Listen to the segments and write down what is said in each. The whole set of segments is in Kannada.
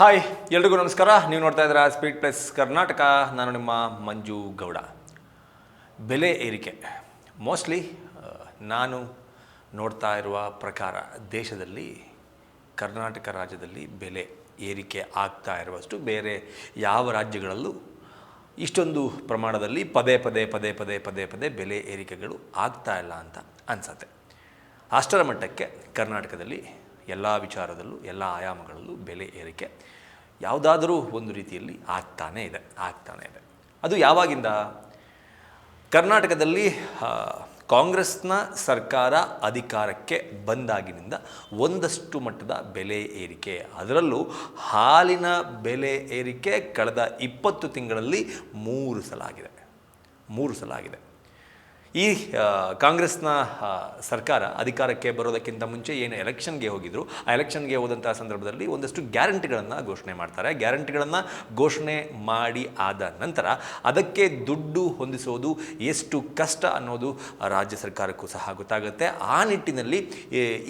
ಹಾಯ್ ಎಲ್ರಿಗೂ ನಮಸ್ಕಾರ. ನೀವು ನೋಡ್ತಾ ಇದ್ದೀರಾ ಸ್ಪೀಡ್ ಪ್ಲಸ್ ಕರ್ನಾಟಕ. ನಾನು ನಿಮ್ಮ ಮಂಜು ಗೌಡ. ಬೆಲೆ ಏರಿಕೆ ಮೋಸ್ಟ್ಲಿ ನಾನು ನೋಡ್ತಾ ಇರುವ ಪ್ರಕಾರ ದೇಶದಲ್ಲಿ ಕರ್ನಾಟಕ ರಾಜ್ಯದಲ್ಲಿ ಬೆಲೆ ಏರಿಕೆ ಆಗ್ತಾ ಇರುವಷ್ಟು ಬೇರೆ ಯಾವ ರಾಜ್ಯಗಳಲ್ಲೂ ಇಷ್ಟೊಂದು ಪ್ರಮಾಣದಲ್ಲಿ ಪದೇ ಪದೇ ಬೆಲೆ ಏರಿಕೆಗಳು ಆಗ್ತಾ ಇಲ್ಲ ಅಂತ ಅನಿಸುತ್ತೆ. ಅಷ್ಟರ ಮಟ್ಟಕ್ಕೆ ಕರ್ನಾಟಕದಲ್ಲಿ ಎಲ್ಲ ವಿಚಾರದಲ್ಲೂ ಎಲ್ಲ ಆಯಾಮಗಳಲ್ಲೂ ಬೆಲೆ ಏರಿಕೆ ಯಾವುದಾದರೂ ಒಂದು ರೀತಿಯಲ್ಲಿ ಆಗ್ತಾನೇ ಇದೆ. ಅದು ಯಾವಾಗಿಂದ? ಕರ್ನಾಟಕದಲ್ಲಿ ಕಾಂಗ್ರೆಸ್ನ ಸರ್ಕಾರ ಅಧಿಕಾರಕ್ಕೆ ಬಂದಾಗಿನಿಂದ ಒಂದಷ್ಟು ಮಟ್ಟದ ಬೆಲೆ ಏರಿಕೆ, ಅದರಲ್ಲೂ ಹಾಲಿನ ಬೆಲೆ ಏರಿಕೆ ಕಳೆದ 20 ತಿಂಗಳಲ್ಲಿ 3 ಸಲ ಆಗಿದೆ. ಈ ಕಾಂಗ್ರೆಸ್ನ ಸರ್ಕಾರ ಅಧಿಕಾರಕ್ಕೆ ಬರೋದಕ್ಕಿಂತ ಮುಂಚೆ ಏನು ಎಲೆಕ್ಷನ್ಗೆ ಹೋಗಿದ್ರು, ಆ ಎಲೆಕ್ಷನ್ಗೆ ಹೋದಂಥ ಸಂದರ್ಭದಲ್ಲಿ ಒಂದಷ್ಟು ಗ್ಯಾರಂಟಿಗಳನ್ನು ಘೋಷಣೆ ಮಾಡ್ತಾರೆ. ಗ್ಯಾರಂಟಿಗಳನ್ನು ಘೋಷಣೆ ಮಾಡಿ ಆದ ನಂತರ ಅದಕ್ಕೆ ದುಡ್ಡು ಹೊಂದಿಸೋದು ಎಷ್ಟು ಕಷ್ಟ ಅನ್ನೋದು ರಾಜ್ಯ ಸರ್ಕಾರಕ್ಕೂ ಸಹ ಗೊತ್ತಾಗುತ್ತೆ. ಆ ನಿಟ್ಟಿನಲ್ಲಿ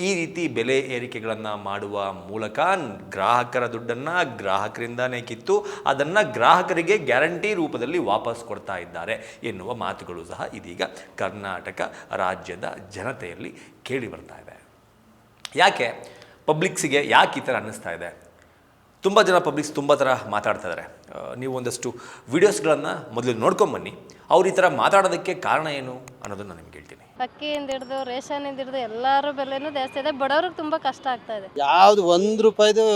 ಈ ರೀತಿ ಬೆಲೆ ಏರಿಕೆಗಳನ್ನು ಮಾಡುವ ಮೂಲಕ ಗ್ರಾಹಕರ ದುಡ್ಡನ್ನು ಗ್ರಾಹಕರಿಂದಾನೇ ಕಿತ್ತು ಅದನ್ನು ಗ್ರಾಹಕರಿಗೆ ಗ್ಯಾರಂಟಿ ರೂಪದಲ್ಲಿ ವಾಪಸ್ ಕೊಡ್ತಾ ಇದ್ದಾರೆ ಎನ್ನುವ ಮಾತುಗಳು ಸಹ ಇದೀಗ ಕರ್ನಾಟಕ ರಾಜ್ಯದ ಜನತೆಯಲ್ಲಿ ಕೇಳಿ ಬರ್ತಾ ಇದೆ. ಯಾಕೆ ಪಬ್ಲಿಕ್ಸಿಗೆ ಯಾಕೆ ಈ ಥರ ಅನ್ನಿಸ್ತಾ ಇದೆ? ತುಂಬ ಜನ ಪಬ್ಲಿಕ್ಸ್ ತುಂಬ ಥರ ಮಾತಾಡ್ತಾ ಇದ್ದಾರೆ. ನೀವು ಒಂದಷ್ಟು ವಿಡಿಯೋಸ್ಗಳನ್ನು ಮೊದಲು ನೋಡ್ಕೊಂಬನ್ನಿ. ಅವ್ರು ಈ ಥರ ಮಾತಾಡೋದಕ್ಕೆ ಕಾರಣ ಏನು ಅನ್ನೋದನ್ನು ನಾನು ನಿಮ್ಗೆ ಹೇಳ್ತೀನಿ. ಅಕ್ಕಿಯಿಂದ ಹಿಡಿದು ರೇಷನಿಂದ ಹಿಡಿದು ಎಲ್ಲರ ಬೆಲೆನೂ ಜಾಸ್ತಿ ಇದೆ. ಬಡವ್ರಿಗೆ ತುಂಬ ಕಷ್ಟ ಆಗ್ತಾ ಇದೆ. ಯಾವುದು ₹1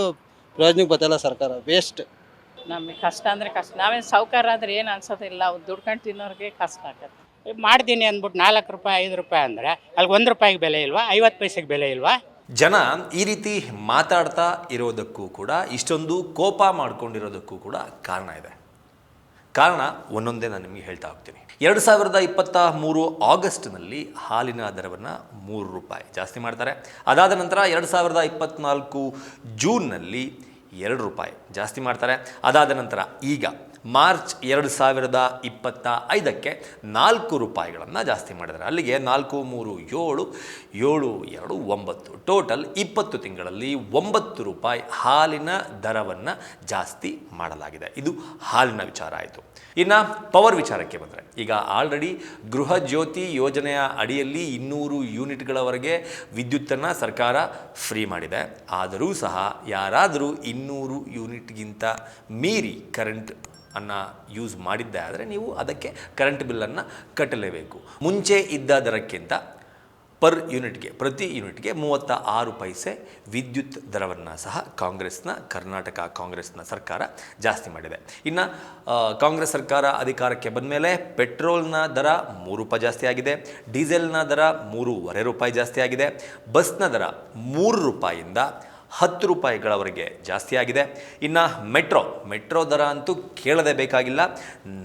ಪ್ರಯೋಜನಕ್ಕೆ ಬರ್ತಾಯಿಲ್ಲ ಸರ್ಕಾರ, ವೇಸ್ಟ್. ನಮಗೆ ಕಷ್ಟ ಅಂದರೆ ಕಷ್ಟ. ನಾವೇನು ಸಾಹುಕಾರ ಆದರೆ ಏನು ಅನ್ಸೋದಿಲ್ಲ. ಅವ್ರು ದುಡ್ಕೊಂಡು ತಿನ್ನೋರಿಗೆ ಕಷ್ಟ ಆಗತ್ತೆ. ಮಾಡ್ತೀನಿ ಅಂದ್ಬಿಟ್ಟು ₹4, ₹5 ಅಂದರೆ ಅಲ್ಲಿ ₹1 ಬೆಲೆ ಇಲ್ವಾ? 50 ಪೈಸೆಗೆ ಬೆಲೆ ಇಲ್ವಾ? ಜನ ಈ ರೀತಿ ಮಾತಾಡ್ತಾ ಇರೋದಕ್ಕೂ ಕೂಡ, ಇಷ್ಟೊಂದು ಕೋಪ ಮಾಡ್ಕೊಂಡಿರೋದಕ್ಕೂ ಕೂಡ ಕಾರಣ ಇದೆ. ಕಾರಣ ಒಂದೊಂದೇ ನಾನು ನಿಮಗೆ ಹೇಳ್ತಾ ಹೋಗ್ತೀನಿ. 2023 ಆಗಸ್ಟ್ನಲ್ಲಿ ಹಾಲಿನ ದರವನ್ನು ₹3 ಜಾಸ್ತಿ ಮಾಡ್ತಾರೆ. ಅದಾದ ನಂತರ 2024 ಜೂನ್ನಲ್ಲಿ ₹2 ಜಾಸ್ತಿ ಮಾಡ್ತಾರೆ. ಅದಾದ ನಂತರ ಈಗ ಮಾರ್ಚ್ 2025ಕ್ಕೆ ₹4 ಜಾಸ್ತಿ ಮಾಡಿದ್ದಾರೆ. ಅಲ್ಲಿಗೆ 4, 3, 7, 7, 2, 9 ಟೋಟಲ್ 20 ತಿಂಗಳಲ್ಲಿ ₹9 ಹಾಲಿನ ದರವನ್ನು ಜಾಸ್ತಿ ಮಾಡಲಾಗಿದೆ. ಇದು ಹಾಲಿನ ವಿಚಾರ ಆಯಿತು. ಇನ್ನು ಪವರ್ ವಿಚಾರಕ್ಕೆ ಬಂದರೆ, ಈಗ ಆಲ್ರೆಡಿ ಗೃಹ ಜ್ಯೋತಿ ಯೋಜನೆಯ ಅಡಿಯಲ್ಲಿ 200 ಯೂನಿಟ್ಗಳವರೆಗೆ ವಿದ್ಯುತ್ತನ್ನು ಸರ್ಕಾರ ಫ್ರೀ ಮಾಡಿದೆ. ಆದರೂ ಸಹ ಯಾರಾದರೂ 200 ಯೂನಿಟ್ಗಿಂತ ಮೀರಿ ಕರೆಂಟ್ ಅನ್ನು ಯೂಸ್ ಮಾಡಿದ್ದೆ ಆದರೆ ನೀವು ಅದಕ್ಕೆ ಕರೆಂಟ್ ಬಿಲ್ಲನ್ನು ಕಟ್ಟಲೇಬೇಕು. ಮುಂಚೆ ಇದ್ದ ದರಕ್ಕಿಂತ ಪ್ರತಿ ಯೂನಿಟ್ಗೆ 36 ಪೈಸೆ ವಿದ್ಯುತ್ ದರವನ್ನು ಸಹ ಕರ್ನಾಟಕ ಕಾಂಗ್ರೆಸ್ನ ಸರ್ಕಾರ ಜಾಸ್ತಿ ಮಾಡಿದೆ. ಇನ್ನು ಕಾಂಗ್ರೆಸ್ ಸರ್ಕಾರ ಅಧಿಕಾರಕ್ಕೆ ಬಂದ ಮೇಲೆ ಪೆಟ್ರೋಲ್ನ ದರ ₹3 ಜಾಸ್ತಿ ಆಗಿದೆ, ಡೀಸೆಲ್ನ ದರ ₹3.25 ಜಾಸ್ತಿ ಆಗಿದೆ, ಬಸ್ನ ದರ ₹3ಇಂದ ₹10 ಜಾಸ್ತಿ ಆಗಿದೆ. ಇನ್ನು ಮೆಟ್ರೋ ದರ ಅಂತೂ ಕೇಳದೆ ಬೇಕಾಗಿಲ್ಲ.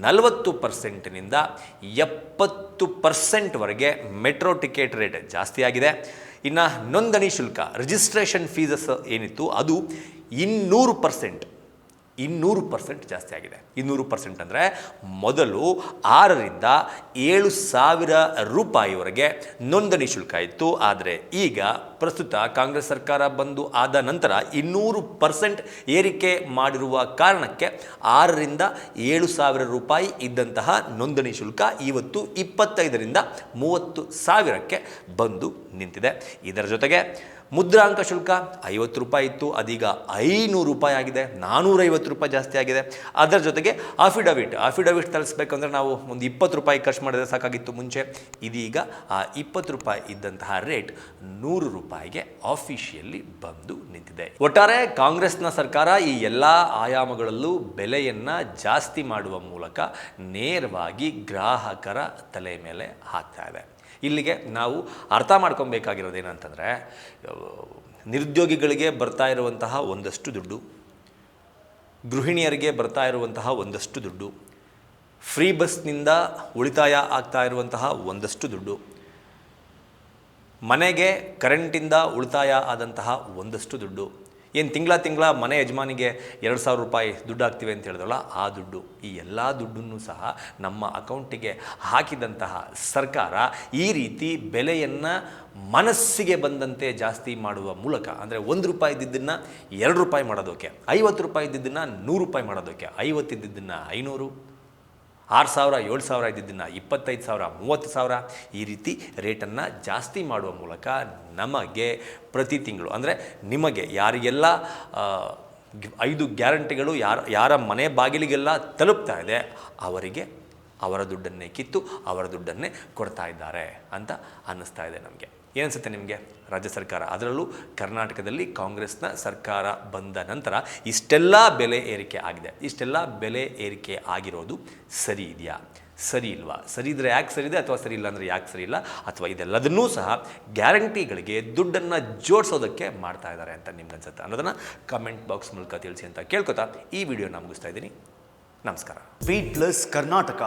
40%ನಿಂದ 70%ವರೆಗೆ ಮೆಟ್ರೋ ಟಿಕೆಟ್ ರೇಟ್ ಜಾಸ್ತಿ ಆಗಿದೆ. ಇನ್ನು ನೋಂದಣಿ ಶುಲ್ಕ, ರಿಜಿಸ್ಟ್ರೇಷನ್ ಫೀಸಸ್ ಏನಿತ್ತು ಅದು 200% ಜಾಸ್ತಿ ಆಗಿದೆ. 200% ಅಂದರೆ ಮೊದಲು ₹6,000-7,000ವರೆಗೆ ನೋಂದಣಿ ಶುಲ್ಕ ಇತ್ತು. ಆದರೆ ಈಗ ಪ್ರಸ್ತುತ ಕಾಂಗ್ರೆಸ್ ಸರ್ಕಾರ ಬಂದು ಆದ ನಂತರ 200% ಏರಿಕೆ ಮಾಡಿರುವ ಕಾರಣಕ್ಕೆ ₹6,000-7,000 ಇದ್ದಂತಹ ನೋಂದಣಿ ಶುಲ್ಕ ಇವತ್ತು 25,000-30,000ಕ್ಕೆ ಬಂದು ನಿಂತಿದೆ. ಇದರ ಜೊತೆಗೆ ಮುದ್ರಾಂಕ ಶುಲ್ಕ ₹50 ಇತ್ತು, ಅದೀಗ ₹500 ಆಗಿದೆ. ₹450 ಜಾಸ್ತಿ ಆಗಿದೆ. ಅದರ ಜೊತೆಗೆ ಅಫಿಡವಿಟ್ ತರಿಸ್ಬೇಕಂದ್ರೆ ನಾವು ಒಂದು ₹20 ಖರ್ಚು ಮಾಡಿದ್ರೆ ಸಾಕಾಗಿತ್ತು ಮುಂಚೆ. ಇದೀಗ ಆ ₹20 ಇದ್ದಂತಹ ರೇಟ್ ₹100ಗೆ ಆಫಿಷಿಯಲಿ ಬಂದು ನಿಂತಿದೆ. ಒಟ್ಟಾರೆ ಕಾಂಗ್ರೆಸ್ನ ಸರ್ಕಾರ ಈ ಎಲ್ಲ ಆಯಾಮಗಳಲ್ಲೂ ಬೆಲೆಯನ್ನು ಜಾಸ್ತಿ ಮಾಡುವ ಮೂಲಕ ನೇರವಾಗಿ ಗ್ರಾಹಕರ ತಲೆ ಮೇಲೆ ಹಾಕ್ತಾ ಇದೆ. ಇಲ್ಲಿಗೆ ನಾವು ಅರ್ಥ ಮಾಡ್ಕೊಬೇಕಾಗಿರೋದು ಏನಂತಂದರೆ, ನಿರುದ್ಯೋಗಿಗಳಿಗೆ ಬರ್ತಾ ಇರುವಂತಹ ಒಂದಷ್ಟು ದುಡ್ಡು, ಗೃಹಿಣಿಯರಿಗೆ ಬರ್ತಾ ಇರುವಂತಹ ಒಂದಷ್ಟು ದುಡ್ಡು, ಫ್ರೀ ಬಸ್ನಿಂದ ಉಳಿತಾಯ ಆಗ್ತಾ ಇರುವಂತಹ ಒಂದಷ್ಟು ದುಡ್ಡು, ಮನೆಗೆ ಕರೆಂಟಿಂದ ಉಳಿತಾಯ ಆದಂತಹ ಒಂದಷ್ಟು ದುಡ್ಡು, ಏನು ತಿಂಗಳ ಮನೆ ಯಜಮಾನಿಗೆ 2,000 ರೂಪಾಯಿ ದುಡ್ಡು ಹಾಕ್ತೀವಿ ಅಂತ ಹೇಳಿದ್ರಲ್ಲ, ಆ ದುಡ್ಡು, ಈ ಎಲ್ಲ ದುಡ್ಡನ್ನು ಸಹ ನಮ್ಮ ಅಕೌಂಟಿಗೆ ಹಾಕಿದಂತಹ ಸರ್ಕಾರ ಈ ರೀತಿ ಬೆಲೆಯನ್ನು ಮನಸ್ಸಿಗೆ ಬಂದಂತೆ ಜಾಸ್ತಿ ಮಾಡುವ ಮೂಲಕ, ಅಂದರೆ 1 ರೂಪಾಯಿ ಇದ್ದಿದ್ದನ್ನು 2 ರೂಪಾಯಿ ಮಾಡೋದಕ್ಕೆ, 50 ರೂಪಾಯಿ ಇದ್ದಿದ್ದನ್ನು 100 ರೂಪಾಯಿ ಮಾಡೋದಕ್ಕೆ, 50 ಇದ್ದಿದ್ದನ್ನು 500, 6,000 7,000 ಇದ್ದಿದ್ದನ್ನು 25,000 30,000 ಈ ರೀತಿ ರೇಟನ್ನು ಜಾಸ್ತಿ ಮಾಡುವ ಮೂಲಕ ನಮಗೆ ಪ್ರತಿ ತಿಂಗಳು, ಅಂದರೆ ನಿಮಗೆ ಯಾರಿಗೆಲ್ಲ 5 ಗ್ಯಾರಂಟಿಗಳು ಯಾರ ಮನೆ ಬಾಗಿಲಿಗೆಲ್ಲ ತಲುಪ್ತಾ ಇದೆ ಅವರಿಗೆ ಅವರ ದುಡ್ಡನ್ನೇ ಕಿತ್ತು ಅವರ ದುಡ್ಡನ್ನೇ ಕೊಡ್ತಾ ಇದ್ದಾರೆ ಅಂತ ಅನ್ನಿಸ್ತಾ ಇದೆ ನಮಗೆ. ಏನನ್ಸುತ್ತೆ ನಿಮಗೆ? ರಾಜ್ಯ ಸರ್ಕಾರ, ಅದರಲ್ಲೂ ಕರ್ನಾಟಕದಲ್ಲಿ ಕಾಂಗ್ರೆಸ್ನ ಸರ್ಕಾರ ಬಂದ ನಂತರ ಇಷ್ಟೆಲ್ಲ ಬೆಲೆ ಏರಿಕೆ ಆಗಿದೆ. ಇಷ್ಟೆಲ್ಲ ಬೆಲೆ ಏರಿಕೆ ಆಗಿರೋದು ಸರಿ ಇದೆಯಾ, ಸರಿ ಇಲ್ವಾ? ಸರಿ ಇದ್ದರೆ ಯಾಕೆ ಸರಿ ಇದೆ, ಅಥವಾ ಸರಿ ಇಲ್ಲ ಅಂದರೆ ಯಾಕೆ ಸರಿ ಇಲ್ಲ, ಅಥವಾ ಇದೆಲ್ಲದನ್ನೂ ಸಹ ಗ್ಯಾರಂಟಿಗಳಿಗೆ ದುಡ್ಡನ್ನು ಜೋಡಿಸೋದಕ್ಕೆ ಮಾಡ್ತಾ ಇದ್ದಾರೆ ಅಂತ ನಿಮ್ಗೆ ಅನ್ಸುತ್ತೆ ಅನ್ನೋದನ್ನು ಕಮೆಂಟ್ ಬಾಕ್ಸ್ ಮೂಲಕ ತಿಳಿಸಿ ಅಂತ ಕೇಳ್ಕೊತಾ ಈ ವಿಡಿಯೋನ ಮುಗಿಸ್ತಾ ಇದ್ದೀನಿ. ನಮಸ್ಕಾರ. Beat plus Karnataka.